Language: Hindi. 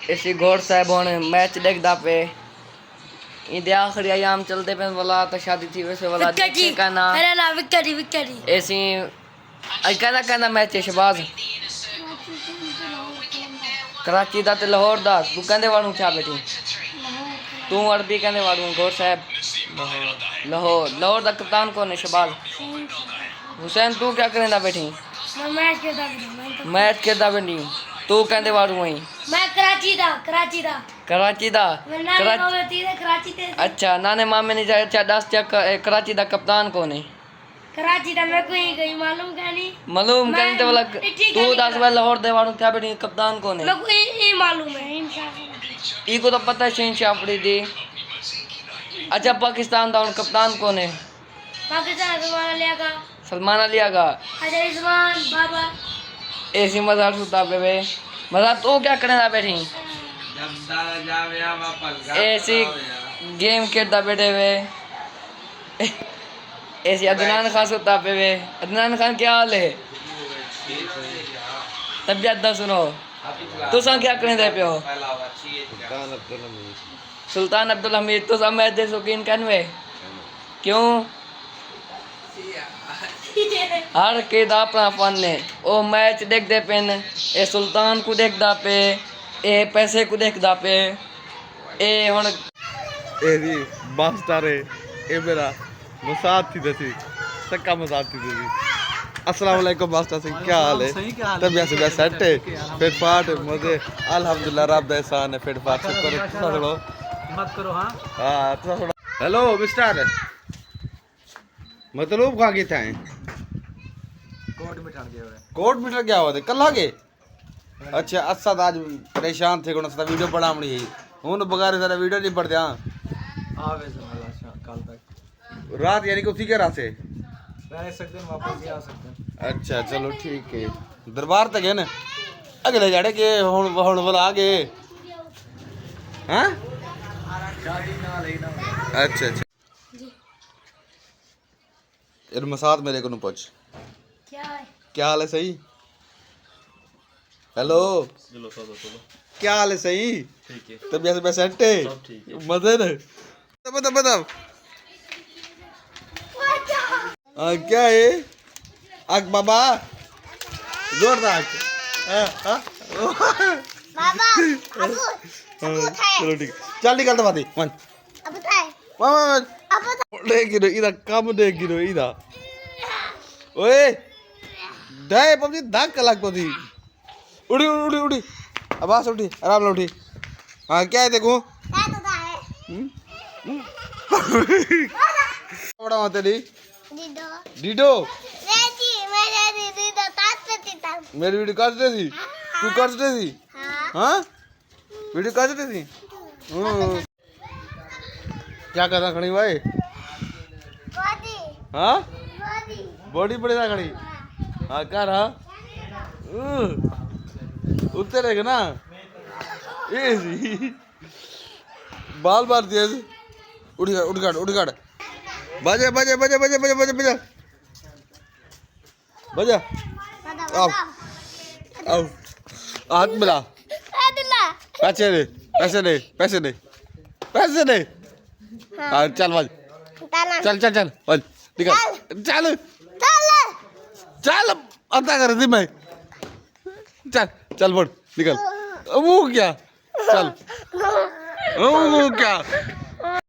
इसी घोड़ साहब होने मैच देखदा पे इंदे आखिरी अयाम चलते पे वाला तो शादी थी वैसे वाला देखे का ना अरे ना विकेट ऐसी कहना कहना मैच है शबाज कराची दा ते लाहौर दा तू कहंदे वाड़ू क्या बेटी तू अरबी कहंदे वाड़ू घोड़ साहब लाहौर दा कप्तान कौन है शबाज हुसैन तू क्या करेंदा बेटी मैच खेलदा बेटी तू कहंदे वाड़ू वही मैं कराची दा कराची ते अच्छा नाने मामे ने अच्छा दस कराची दा कप्तान कौन है कराची दा मैं कोई मालूम मालूम कहने वाला तू दस वाला लाहौर दे वाड़ू क्या बेटी कप्तान कौन है मैं कोई मालूम है इंशाल्लाह ई को तो पता है शहनशाह अफरीदी अच्छा पाकिस्तान दा कप्तान कौन है पाकिस्तान सलमान अली आगा अच्छा रिजवान बाबा ऐसी मजा सुता पे वे मजा तू क्या करेंदा बैठी ऐसी गेम खेलता बैठे वे ऐसी अदनान खान सुता पे वे अदनान खान क्या हाल है तबियत दा सुनो तुसा क्या करेंदे पे हो सुल्तान अब्दुल हमीद तुसा मैच दे शौकीन कनवे क्यों हर के दा अपना फन है ओ मैच देखदे पेन ए सुल्तान को देखदा पे ए पैसे को देखदा पे ए हुन एदी मास्टर है ए मेरा मसाद थी दसी सक्का मसाद थी दसी अस्सलाम वालेकुम मास्टर सिंह क्या हाल है तबियत से सेट है फिट फाट मजे अल्हम्दुलिल्लाह रब दा एहसान है फिट फाट शुक्र थोड़ा मत करो हां थोड़ा हेलो मिस्टर मतलब कहाँ गए थे कोर्ट मीटर गया हुआ थे कल आ गए अच्छा असद आज परेशान थे कौन सा वीडियो पढ़ा मड़ी है हूँ बगैर सारा वीडियो नहीं पढ़ते हाँ कल तक रात यानी कि उसी के रात से रह सकते हैं वापस भी आ सकते हैं अच्छा चलो ठीक है दरबार तक है ना अगले जाड़े के हुन वाला आ गए हाँ अच्छा अच्छा मसाद मेरे को पूछ क्या हाल है सही हेलो क्या हाल है सही ठीक है तबियत से सेट है मजे ने बता क्या है आग बाबा जोरदार बाबा चलो ठीक चल निकल बाती वन गिरो इधर कम दे गिरो इधर ओए डाय पबजी दाग कलाक पदी उड़ी आवाज उठी आराम से उठी हाँ क्या है देखो बड़ा वहाँ तेरी डीडो मेरी वीडियो काट रही थी तू काट रही थी हाँ वीडियो काट रही थी क्या कर रहा खड़ी भाई हाँ बॉडी पड़ेगा खड़ी हाँ क्या रहा उतरेगा ना ये बाल बार दिया उड़ बजा आओ हाथ मिला पैसे दे हाँ चल बज चल बज निकल चल अता कर दी मैं चल बोल निकल वो क्या चल वो क्या